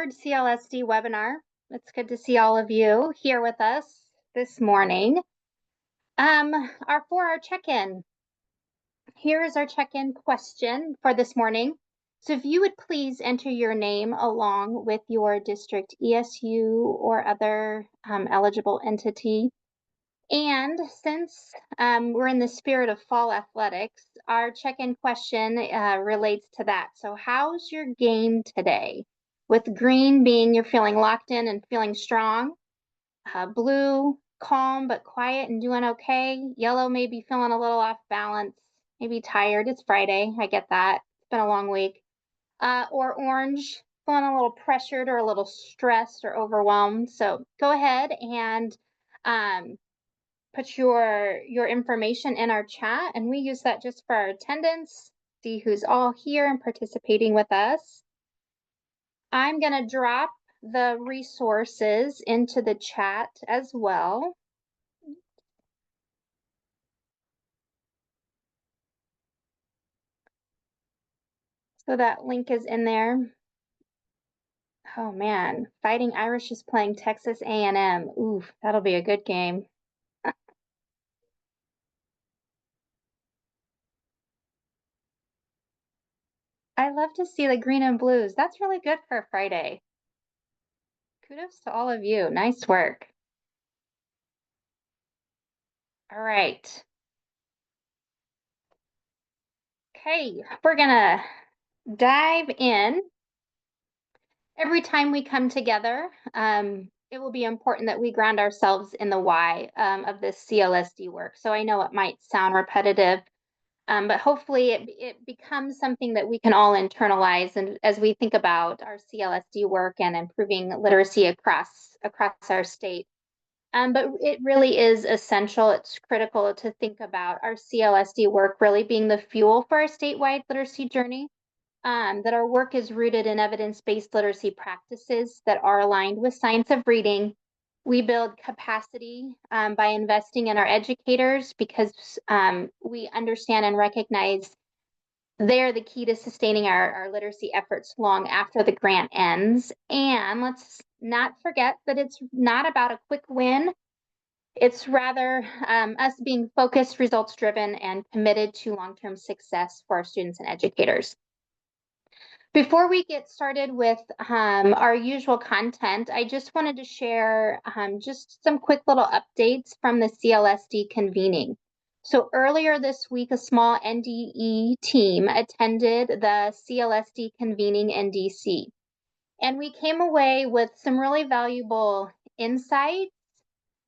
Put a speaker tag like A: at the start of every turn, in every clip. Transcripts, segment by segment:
A: third CLSD webinar. It's good to see all of you here with us this morning. For our check-in, here is our check-in question for this morning. So if you would please enter your name along with your district ESU or other eligible entity. And since we're in the spirit of fall athletics, our check-in question relates to that. So how's your game today? With green being you're feeling locked in and feeling strong. Blue, calm but quiet and doing okay. Yellow may be feeling a little off balance, maybe tired. It's Friday. I get that. It's been a long week. Or orange, feeling a little pressured or a little stressed or overwhelmed. So go ahead and put your information in our chat, and we use that just for our attendance, see who's all here and participating with us. I'm going to drop the resources into the chat as well. So that link is in there. Oh man, Fighting Irish is playing Texas A&M. Ooh, that'll be a good game. I love to see the green and blues. That's really good for a Friday. Kudos to all of you. Nice work. All right. Okay, we're gonna dive in. Every time we come together, it will be important that we ground ourselves in the why of this CLSD work. So I know it might sound repetitive, but hopefully it becomes something that we can all internalize, and as we think about our CLSD work and improving literacy across our state. But it really is essential. It's critical to think about our CLSD work really being the fuel for our statewide literacy journey. That our work is rooted in evidence-based literacy practices that are aligned with science of reading. We build capacity by investing in our educators because we understand and recognize they're the key to sustaining our literacy efforts long after the grant ends. And let's not forget that it's not about a quick win. It's rather us being focused, results-driven, and committed to long-term success for our students and educators. Before we get started with our usual content, I just wanted to share just some quick little updates from the CLSD convening. So earlier this week, a small NDE team attended the CLSD convening in DC. And we came away with some really valuable insights,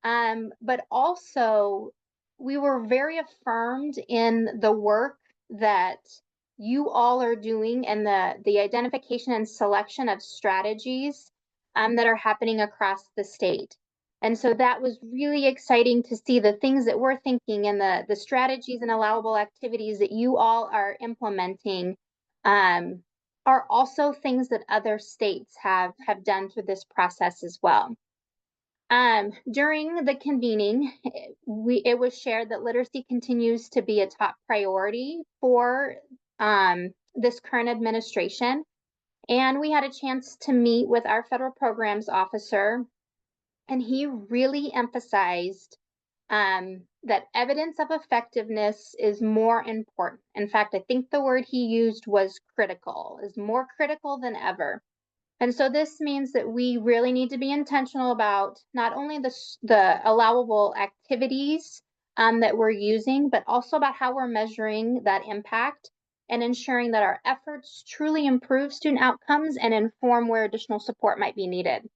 A: but also we were very affirmed in the work that you all are doing and the identification and selection of strategies that are happening across the state. And so that was really exciting to see the things that we're thinking and the strategies and allowable activities that you all are implementing are also things that other states have done through this process as well. During the convening, it was shared that literacy continues to be a top priority for this current administration. And we had a chance to meet with our federal programs officer, and he really emphasized that evidence of effectiveness is more important. In fact, I think the word he used was critical, is more critical than ever. And so this means that we really need to be intentional about not only the allowable activities that we're using, but also about how we're measuring that impact and ensuring that our efforts truly improve student outcomes and inform where additional support might be needed.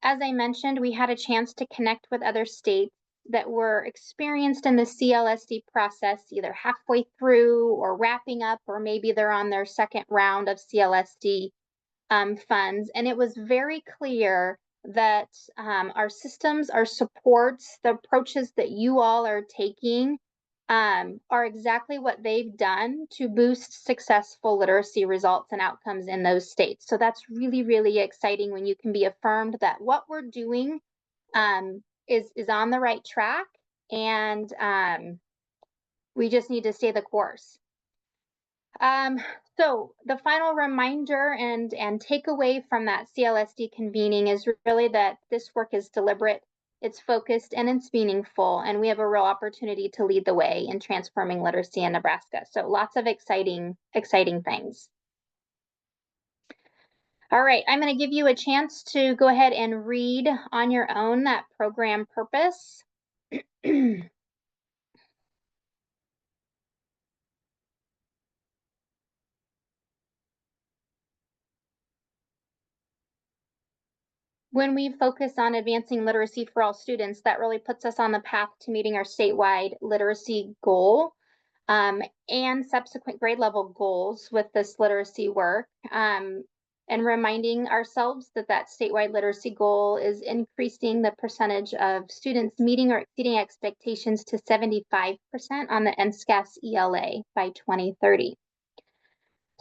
A: As I mentioned, we had a chance to connect with other states that were experienced in the CLSD process, either halfway through or wrapping up, or maybe they're on their second round of CLSD funds. And it was very clear that our systems, our supports, the approaches that you all are taking are exactly what they've done to boost successful literacy results and outcomes in those states. So that's really, really exciting when you can be affirmed that what we're doing is on the right track, and we just need to stay the course. So the final reminder and takeaway from that CLSD convening is really that this work is deliberate, it's focused, and it's meaningful, and we have a real opportunity to lead the way in transforming literacy in Nebraska. So lots of exciting things. All right, I'm going to give you a chance to go ahead and read on your own that program purpose. When we focus on advancing literacy for all students, that really puts us on the path to meeting our statewide literacy goal um, and subsequent grade level goals with this literacy work. And reminding ourselves that that statewide literacy goal is increasing the percentage of students meeting or exceeding expectations to 75% on the NSCAS ELA by 2030.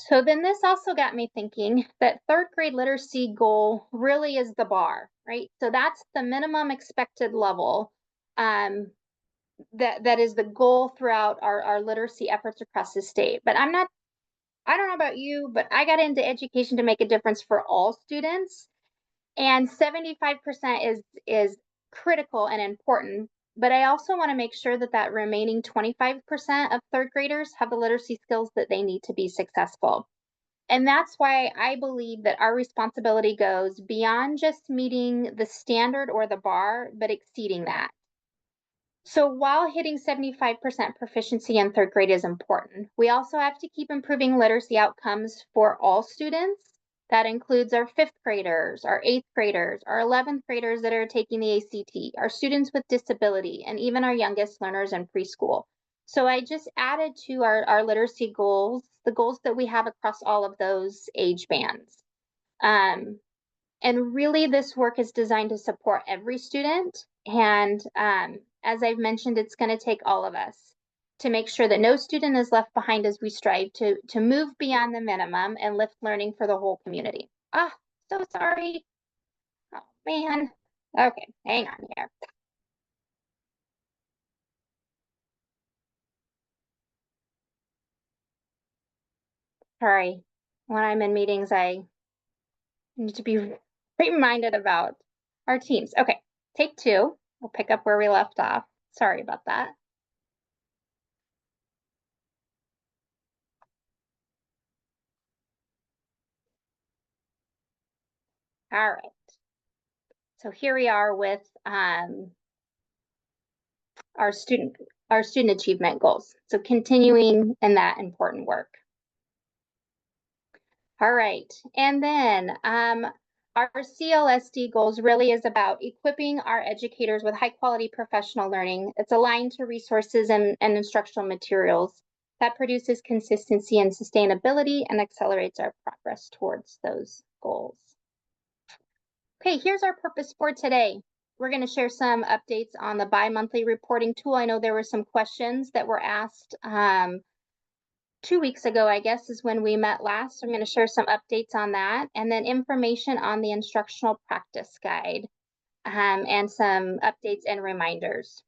A: So then this also got me thinking that third grade literacy goal really is the bar, right? So that's the minimum expected level um, that is the goal throughout our literacy efforts across the state. But I don't know about you, but I got into education to make a difference for all students. And 75% is critical and important. But I also want to make sure that that remaining 25% of third graders have the literacy skills that they need to be successful. And that's why I believe that our responsibility goes beyond just meeting the standard or the bar, but exceeding that. So while hitting 75% proficiency in third grade is important, we also have to keep improving literacy outcomes for all students. That includes our fifth graders, our eighth graders, our 11th graders that are taking the ACT, our students with disability, and even our youngest learners in preschool. So I just added to our literacy goals, the goals that we have across all of those age bands. Um, and really, this work is designed to support every student. And as I've mentioned, it's going to take all of us to make sure that no student is left behind as we strive to move beyond the minimum and lift learning for the whole community. Ah, so sorry. Oh, man. Okay, hang on here. Sorry. When I'm in meetings, I need to be reminded about our teams. Okay, take two. We'll pick up where we left off. Sorry about that. All right. So here we are with our student our student achievement goals. So continuing in that important work. All right, and then our CLSD goals really is about equipping our educators with high quality professional learning. It's aligned to resources and instructional materials that produces consistency and sustainability and accelerates our progress towards those goals. Okay, here's our purpose for today. We're going to share some updates on the bi-monthly reporting tool. I know there were some questions that were asked 2 weeks ago, I guess, is when we met last. So I'm going to share some updates on that, and then information on the instructional practice guide and some updates and reminders.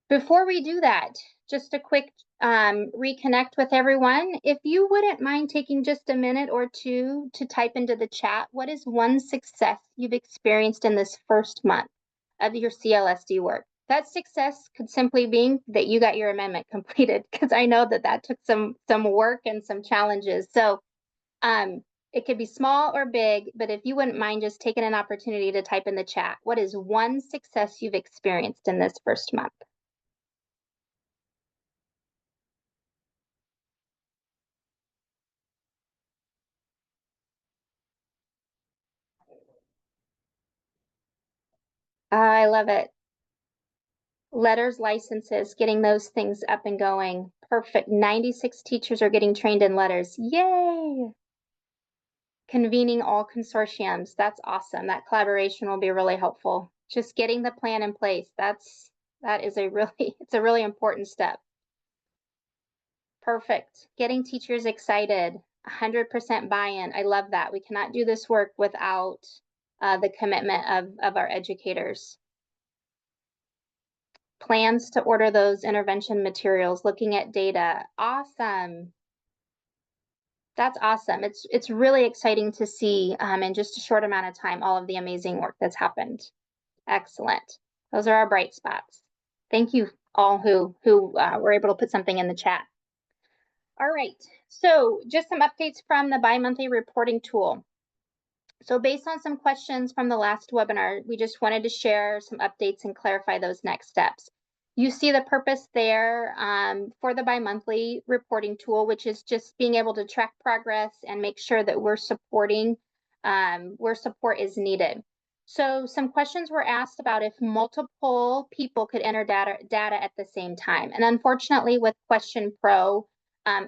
A: Before we do that, just a quick reconnect with everyone. If you wouldn't mind taking just a minute or two to type into the chat, what is one success you've experienced in this first month of your CLSD work? That success could simply be that you got your amendment completed, because I know that that took some work and some challenges. So it could be small or big, but if you wouldn't mind just taking an opportunity to type in the chat, what is one success you've experienced in this first month? I love it. Letters, licenses, getting those things up and going. Perfect. 96 teachers are getting trained in letters. Yay! Convening all consortiums. That's awesome. That collaboration will be really helpful. Just getting the plan in place. That is a really it's a really important step. Perfect. Getting teachers excited. 100% buy-in. I love that. We cannot do this work without the commitment of our educators. plans to order those intervention materials, looking at data. Awesome. That's awesome. It's really exciting to see in just a short amount of time all of the amazing work that's happened. Excellent. Those are our bright spots. Thank you all who were able to put something in the chat. All right. So just some updates from the bi-monthly reporting tool. So based on some questions from the last webinar, we just wanted to share some updates and clarify those next steps. You see the purpose there for the bi-monthly reporting tool, which is just being able to track progress and make sure that we're supporting where support is needed. So some questions were asked about if multiple people could enter data at the same time. And unfortunately with Question Pro,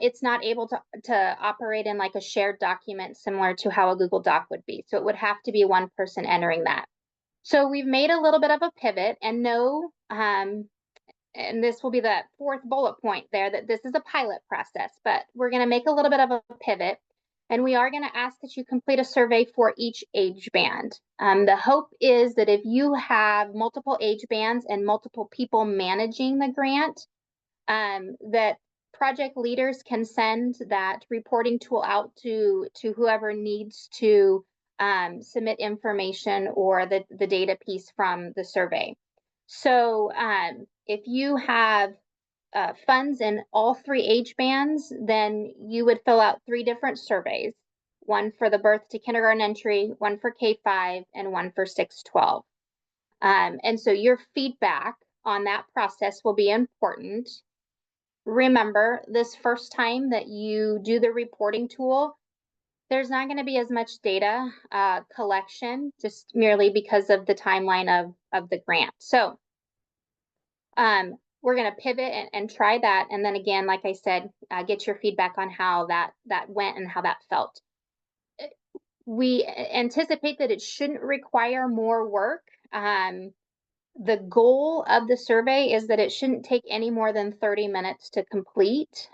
A: it's not able to operate in like a shared document similar to how a Google Doc would be. So it would have to be one person entering that. So we've made a little bit of a pivot and know, and this will be the fourth bullet point there, that this is a pilot process, but we're going to make a little bit of a pivot. And we are going to ask that you complete a survey for each age band. The hope is that if you have multiple age bands and multiple people managing the grant, that project leaders can send that reporting tool out to whoever needs to submit information or the data piece from the survey. So if you have funds in all three age bands, then you would fill out 3 different surveys, one for the birth to kindergarten entry, one for K-5, and one for 6-12. And so your feedback on that process will be important. Remember, this first time that you do the reporting tool, there's not going to be as much data collection, just merely because of the timeline of the grant. So we're going to pivot and try that. And then again, like I said, get your feedback on how that went and how that felt. We anticipate that it shouldn't require more work. The goal of the survey is that it shouldn't take any more than 30 minutes to complete.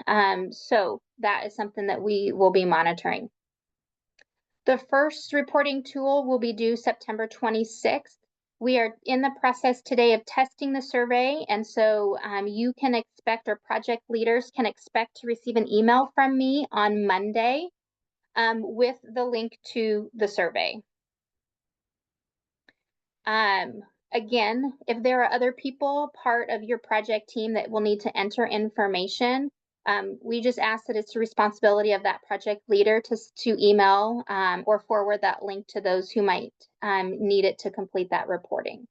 A: So that is something that we will be monitoring. The first reporting tool will be due September 26th. We are in the process today of testing the survey, and so you can expect, or project leaders can expect, to receive an email from me on Monday with the link to the survey. Again, if there are other people part of your project team that will need to enter information, we just ask that it's the responsibility of that project leader to email or forward that link to those who might need it to complete that reporting.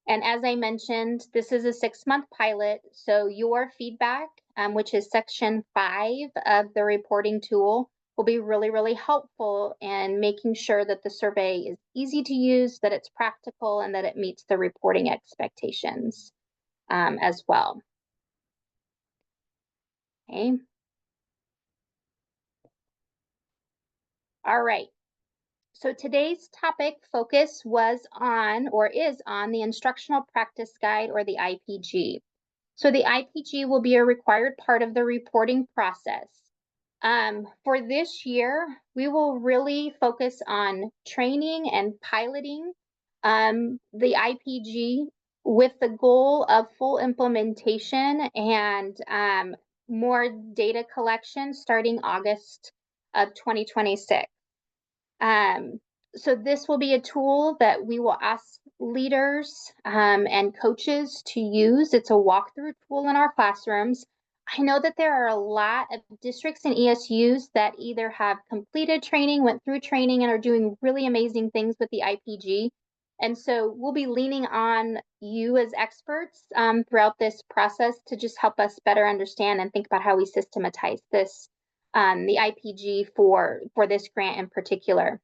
A: And as I mentioned, this is a 6-month pilot, so your feedback, which is section 5 of the reporting tool, will be really, really helpful in making sure that the survey is easy to use, that it's practical, and that it meets the reporting expectations as well. Okay. All right. So today's topic focus was on, or is on, the Instructional Practice Guide, or the IPG. So the IPG will be a required part of the reporting process. For this year, we will really focus on training and piloting the IPG with the goal of full implementation and more data collection starting August of 2026. So this will be a tool that we will ask leaders and coaches to use. It's a walkthrough tool in our classrooms. I know that there are a lot of districts and ESUs that either have completed training, went through training, and are doing really amazing things with the IPG. And so we'll be leaning on you as experts throughout this process to just help us better understand and think about how we systematize this, the IPG for this grant in particular.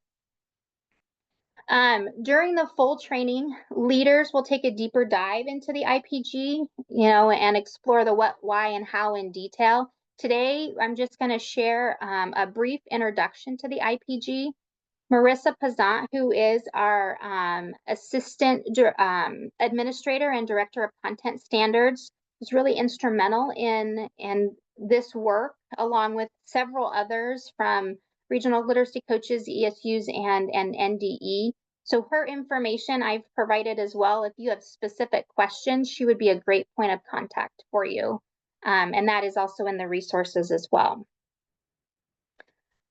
A: During the full training, leaders will take a deeper dive into the IPG, and explore the what, why, and how in detail. Today, I'm just going to share a brief introduction to the IPG. Marissa Pazant, who is our assistant administrator and director of content standards, was really instrumental in this work, along with several others from regional literacy coaches, ESUs, and NDE. So her information I've provided as well. If you have specific questions, she would be a great point of contact for you. And that is also in the resources as well.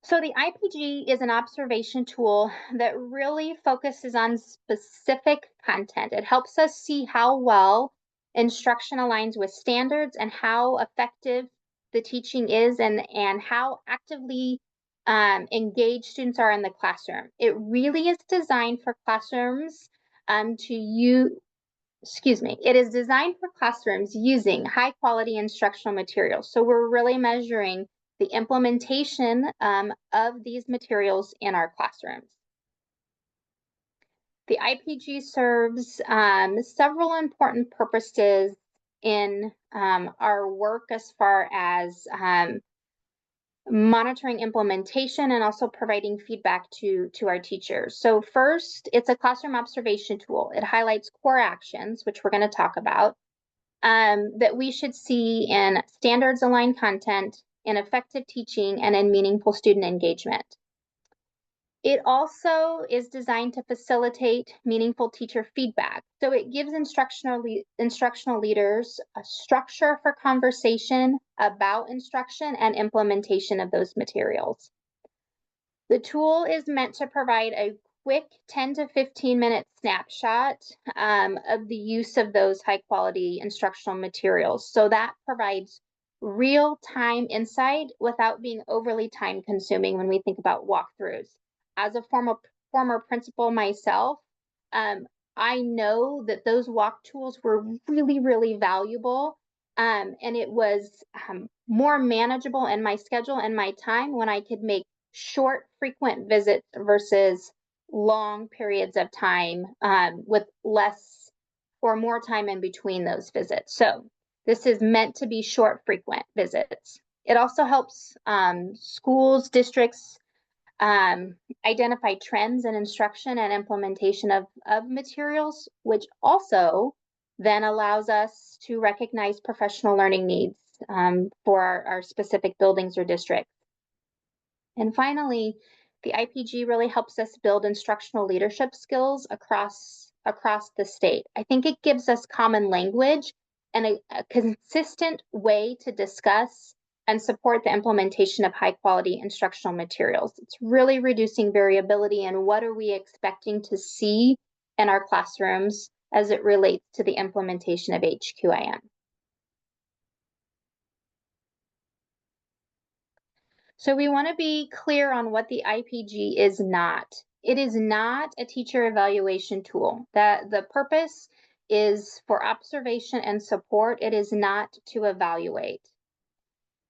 A: So the IPG is an observation tool that really focuses on specific content. It helps us see how well instruction aligns with standards and how effective the teaching is and how actively engaged students are in the classroom. It really is designed for classrooms to use, excuse me, it is designed for classrooms using high quality instructional materials. So we're really measuring the implementation of these materials in our classrooms. The IPG serves several important purposes in our work as far as monitoring implementation and also providing feedback to our teachers. So first, it's a classroom observation tool. It highlights core actions, which we're going to talk about, that we should see in standards aligned content, in effective teaching, and in meaningful student engagement. It also is designed to facilitate meaningful teacher feedback. So it gives instructional leaders a structure for conversation about instruction and implementation of those materials. The tool is meant to provide a quick 10 to 15-minute snapshot of the use of those high quality instructional materials. So that provides real-time insight without being overly time consuming when we think about walkthroughs. As a former principal myself, I know that those walk tools were really, really valuable. And it was more manageable in my schedule and my time when I could make short, frequent visits versus long periods of time with less or more time in between those visits. So this is meant to be short, frequent visits. It also helps schools, districts identify trends in instruction and implementation of materials, which also then allows us to recognize professional learning needs for our specific buildings or districts. And finally, the IPG really helps us build instructional leadership skills across the state. I think it gives us common language and a consistent way to discuss and support the implementation of high quality instructional materials. It's really reducing variability in what are we expecting to see in our classrooms as it relates to the implementation of HQIM. So we want to be clear on what the IPG is not. It is not a teacher evaluation tool. That the purpose is for observation and support. It is not to evaluate.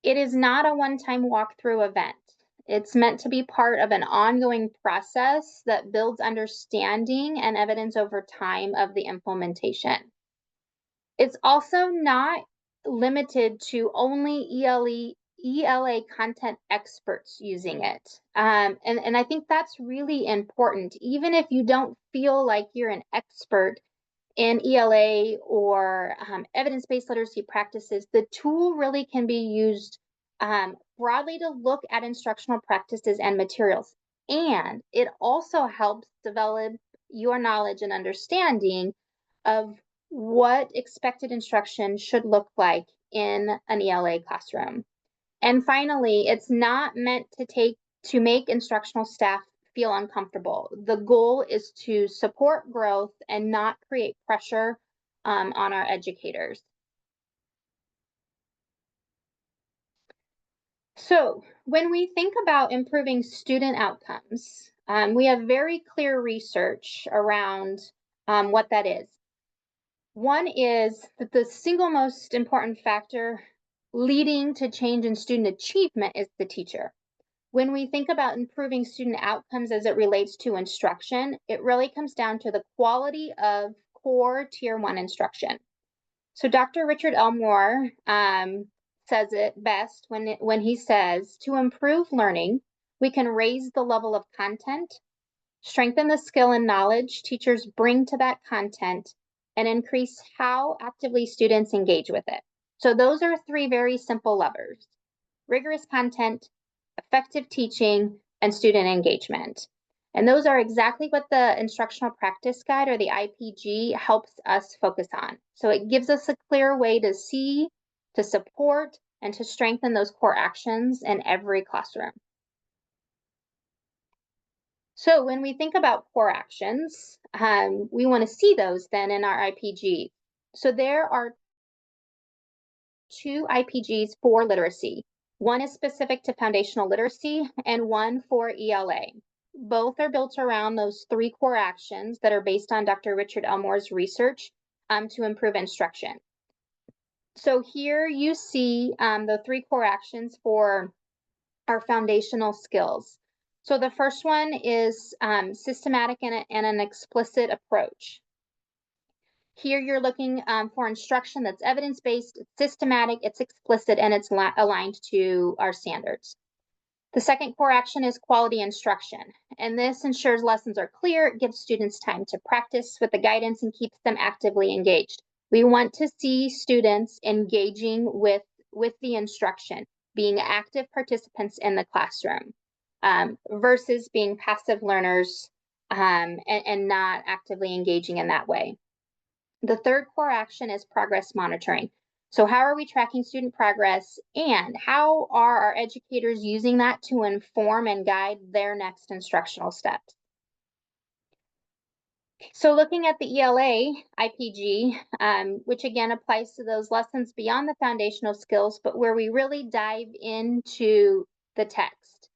A: It is not a one-time walkthrough event. It's meant to be part of an ongoing process that builds understanding and evidence over time of the implementation. It's also not limited to only ELA content experts using it. And I think that's really important. Even if you don't feel like you're an expert in ELA or evidence-based literacy practices, the tool really can be used broadly to look at instructional practices and materials. And it also helps develop your knowledge and understanding of what expected instruction should look like in an ELA classroom. And finally, it's not meant to make instructional staff feel uncomfortable. The goal is to support growth and not create pressure on our educators. So when we think about improving student outcomes, we have very clear research around what that is. One is that the single most important factor leading to change in student achievement is the teacher. When we think about improving student outcomes as it relates to instruction, it really comes down to the quality of core Tier 1 instruction. So Dr. Richard Elmore says it best when he says, to improve learning, we can raise the level of content, strengthen the skill and knowledge teachers bring to that content, and increase how actively students engage with it. So those are three very simple levers: rigorous content, effective teaching, and student engagement. And those are exactly what the instructional practice guide, or the IPG, helps us focus on. So it gives us a clear way to see, to support, and to strengthen those core actions in every classroom. So when we think about core actions, we want to see those then in our IPG. So there are 2 IPGs for literacy. One is specific to foundational literacy and one for ELA. Both are built around those 3 core actions that are based on Dr. Richard Elmore's research to improve instruction. So here you see the 3 core actions for our foundational skills. So the first one is systematic and an explicit approach. Here you're looking for instruction that's evidence-based, it's systematic, it's explicit, and it's aligned to our standards. The second core action is quality instruction, and this ensures lessons are clear, it gives students time to practice with the guidance, and keeps them actively engaged. We want to see students engaging with the instruction, being active participants in the classroom, versus being passive learners and not actively engaging in that way. The third core action is progress monitoring. So how are we tracking student progress, and how are our educators using that to inform and guide their next instructional steps? So looking at the ELA IPG, which again applies to those lessons beyond the foundational skills, but where we really dive into the text.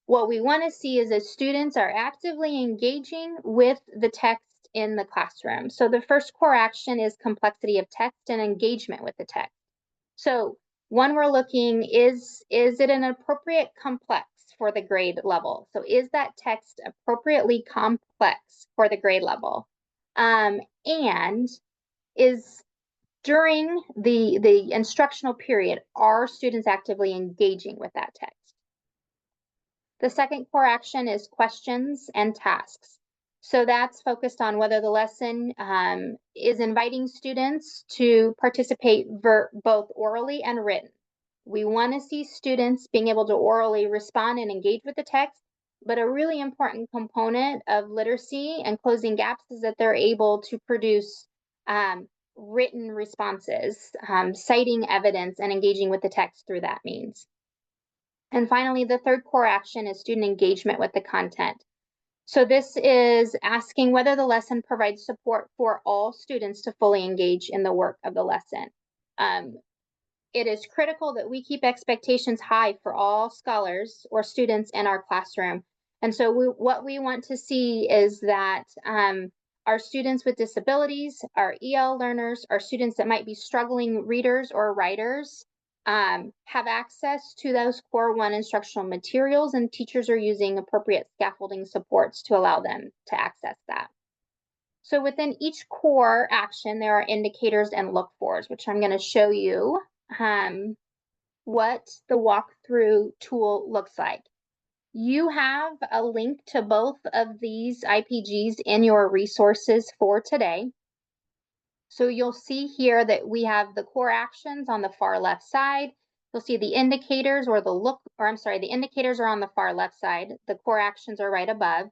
A: What we want to see is that students are actively engaging with the text in the classroom. So the first core action is complexity of text and engagement with the text. So one, we're looking, is it an appropriate complex for the grade level? So is that text appropriately complex for the grade level? And is during the instructional period, are students actively engaging with that text? The second core action is questions and tasks. So that's focused on whether the lesson is inviting students to participate both orally and written. We want to see students being able to orally respond and engage with the text, but a really important component of literacy and closing gaps is that they're able to produce written responses, citing evidence and engaging with the text through that means. And finally, the third core action is student engagement with the content. So this is asking whether the lesson provides support for all students to fully engage in the work of the lesson. It is critical that we keep expectations high for all scholars or students in our classroom. And so what we want to see is that our students with disabilities, our EL learners, our students that might be struggling readers or writers, have access to those core 1 instructional materials, and teachers are using appropriate scaffolding supports to allow them to access that. So within each core action, there are indicators and look-fors, which I'm going to show you what the walkthrough tool looks like. You have a link to both of these IPGs in your resources for today. So you'll see here that we have the core actions on the far left side. You'll see the indicators, or the indicators are on the far left side. The core actions are right above.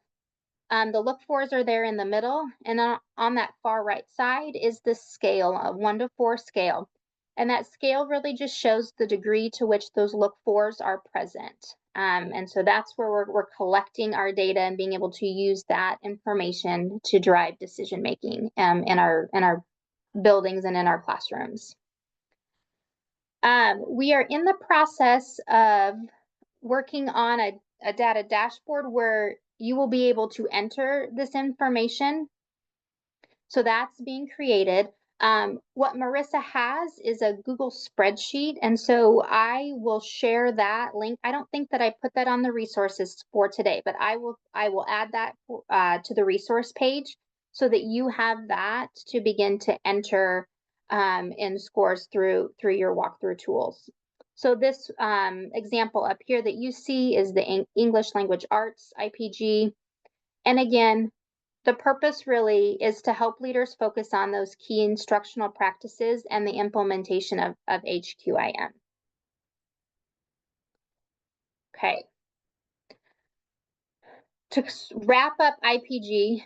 A: The look-fors are there in the middle, and on that far right side is the scale, a 1 to 4 scale. And that scale really just shows the degree to which those look-fors are present. And so that's where we're collecting our data and being able to use that information to drive decision-making in our buildings and in our classrooms. We are in the process of working on a data dashboard where you will be able to enter this information. So that's being created. What Marissa has is a Google spreadsheet, and so I will share that link. I don't think that I put that on the resources for today, but I will add that to the resource page so that you have that to begin to enter in scores through your walkthrough tools. So this example up here that you see is the English Language Arts IPG. And again, the purpose really is to help leaders focus on those key instructional practices and the implementation of HQIM. Okay. To wrap up IPG,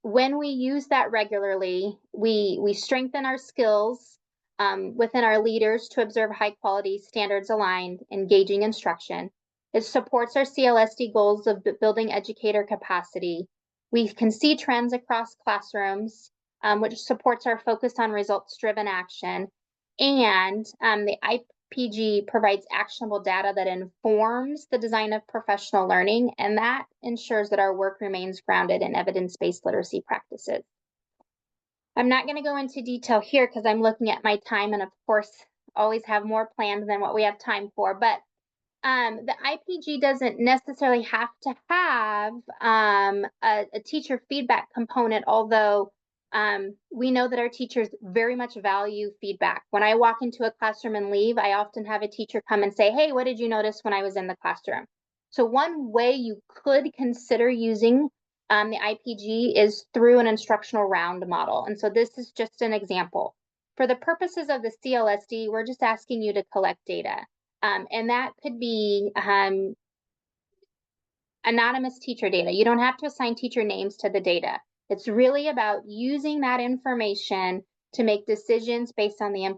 A: when we use that regularly, we strengthen our skills within our leaders to observe high quality, standards aligned, engaging instruction. It supports our CLSD goals of building educator capacity. We can see trends across classrooms, which supports our focus on results driven action. And the IPG provides actionable data that informs the design of professional learning, and that ensures that our work remains grounded in evidence-based literacy practices. I'm not going to go into detail here because I'm looking at my time, and of course, always have more planned than what we have time for, but the IPG doesn't necessarily have to have a teacher feedback component, although we know that our teachers very much value feedback. When I walk into a classroom and leave, I often have a teacher come and say, hey, what did you notice when I was in the classroom? So one way you could consider using the IPG is through an instructional round model. And so this is just an example. For the purposes of the CLSD, we're just asking you to collect data. And that could be anonymous teacher data. You don't have to assign teacher names to the data. It's really about using that information to make decisions based on the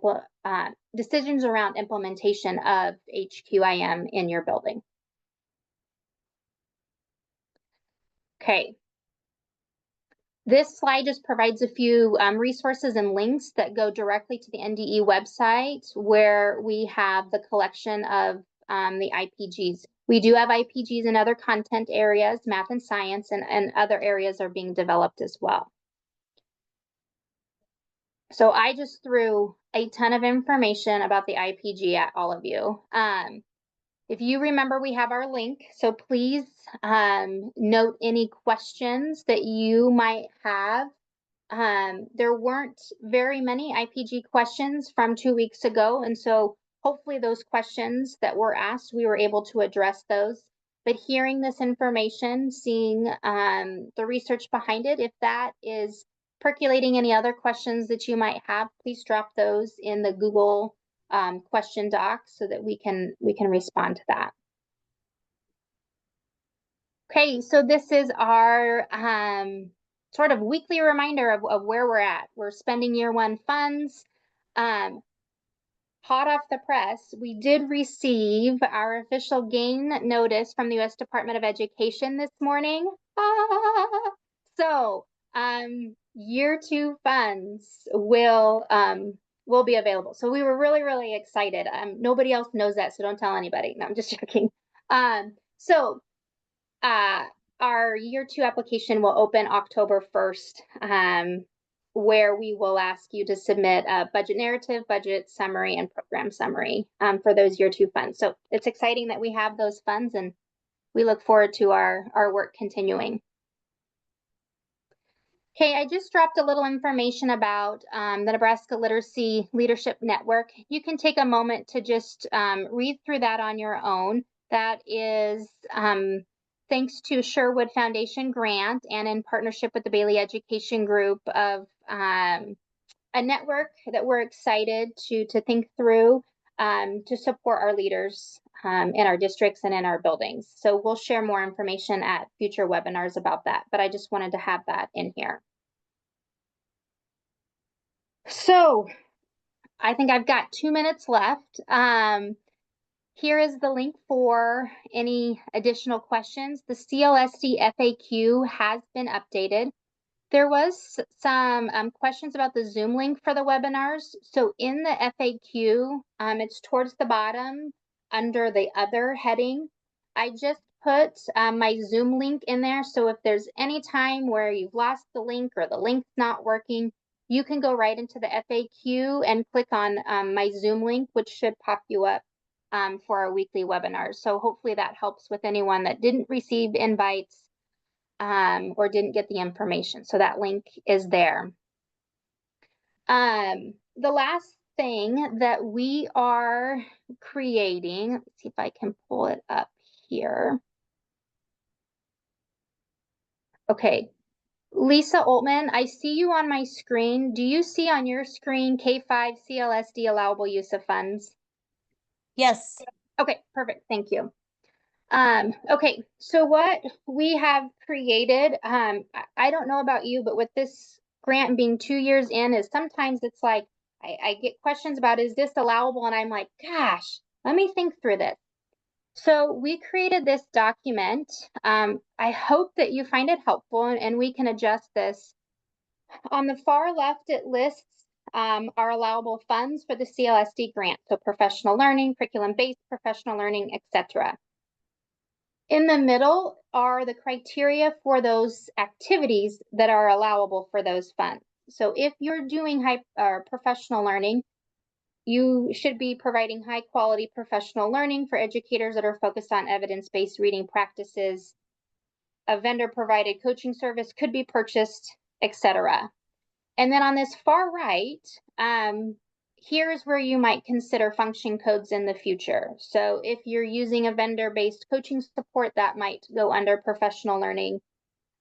A: decisions around implementation of HQIM in your building. Okay. This slide just provides a few resources and links that go directly to the NDE website where we have the collection of the IPGs. We do have IPGs in other content areas, math and science, and other areas are being developed as well. So I just threw a ton of information about the IPG at all of you. If you remember, we have our link, so please note any questions that you might have. There weren't very many IPG questions from 2 weeks ago, and so hopefully those questions that were asked, we were able to address those. But hearing this information, seeing the research behind it, if that is percolating any other questions that you might have, please drop those in the Google question doc so that we can respond to that. Okay, so this is our sort of weekly reminder of where we're at. We're spending year one funds. Hot off the press, we did receive our official gain notice from the U.S. Department of Education this morning. So year two funds will be available. So we were really, really excited. Nobody else knows that, so don't tell anybody. No, I'm just joking. Our year two application will open October 1st, where we will ask you to submit a budget narrative, budget summary, and program summary for those year two funds. So it's exciting that we have those funds, and we look forward to our work continuing. Okay, I just dropped a little information about the Nebraska Literacy Leadership Network. You can take a moment to just read through that on your own. That is thanks to Sherwood Foundation grant and in partnership with the Bailey Education Group of a network that we're excited to think through to support our leaders in our districts and in our buildings. So we'll share more information at future webinars about that, but I just wanted to have that in here. So I think I've got 2 minutes left. Here is the link for any additional questions. The CLSD FAQ has been updated. There was some questions about the Zoom link for the webinars. So in the FAQ, it's towards the bottom under the other heading. I just put my Zoom link in there. So if there's any time where you've lost the link or the link's not working, you can go right into the FAQ and click on my Zoom link, which should pop you up for our weekly webinars. So hopefully that helps with anyone that didn't receive invites or didn't get the information. So that link is there. The last thing that we are creating, let's see if I can pull it up here. Okay, Lisa Oltman, I see you on my screen. Do you see on your screen K5 CLSD allowable use of funds?
B: Yes.
A: Okay, perfect. Thank you. Okay, so what we have created, I don't know about you, but with this grant being 2 years in, is sometimes it's like I get questions about is this allowable, and I'm like, gosh, let me think through this. So we created this document. I hope that you find it helpful, and we can adjust this. On the far left, it lists our allowable funds for the CLSD grant, so professional learning, curriculum-based professional learning, etc. In the middle are the criteria for those activities that are allowable for those funds. So if you're doing professional learning, you should be providing high quality professional learning for educators that are focused on evidence-based reading practices. A vendor provided coaching service could be purchased, etc. And then on this far right, here's where you might consider function codes in the future. So if you're using a vendor-based coaching support, that might go under professional learning.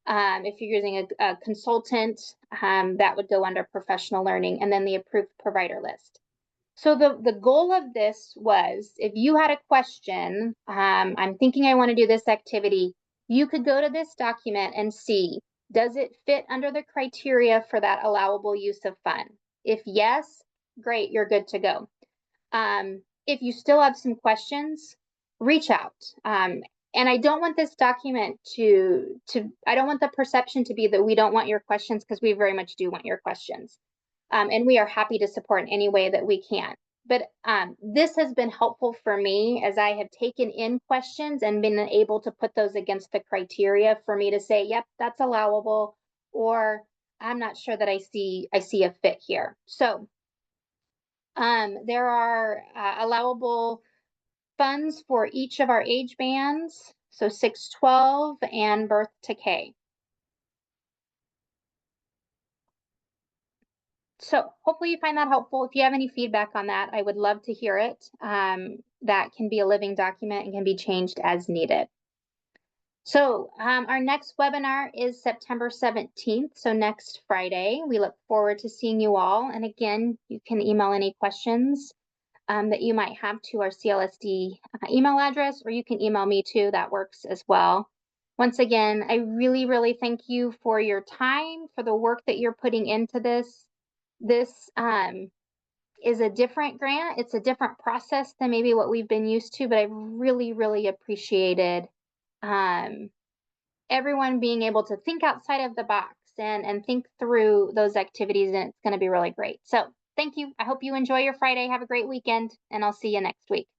A: If you're using a consultant, that would go under professional learning, and then the approved provider list. So the goal of this was, if you had a question, I'm thinking I want to do this activity, you could go to this document and see, does it fit under the criteria for that allowable use of fund? If yes, great, you're good to go. If you still have some questions, reach out. And I don't want this document I don't want the perception to be that we don't want your questions, because we very much do want your questions. And we are happy to support in any way that we can. But this has been helpful for me as I have taken in questions and been able to put those against the criteria for me to say, yep, that's allowable, or I'm not sure that I see a fit here. So there are allowable funds for each of our age bands, so 6-12 and birth to K. So hopefully you find that helpful. If you have any feedback on that, I would love to hear it. That can be a living document and can be changed as needed. So our next webinar is September 17th, so next Friday. We look forward to seeing you all. And again, you can email any questions that you might have to our CLSD email address, or you can email me too. That works as well. Once again, I really, really thank you for your time, for the work that you're putting into this. This is a different grant. It's a different process than maybe what we've been used to, but I really, really appreciated everyone being able to think outside of the box and think through those activities, and it's going to be really great. So thank you. I hope you enjoy your Friday. Have a great weekend, and I'll see you next week.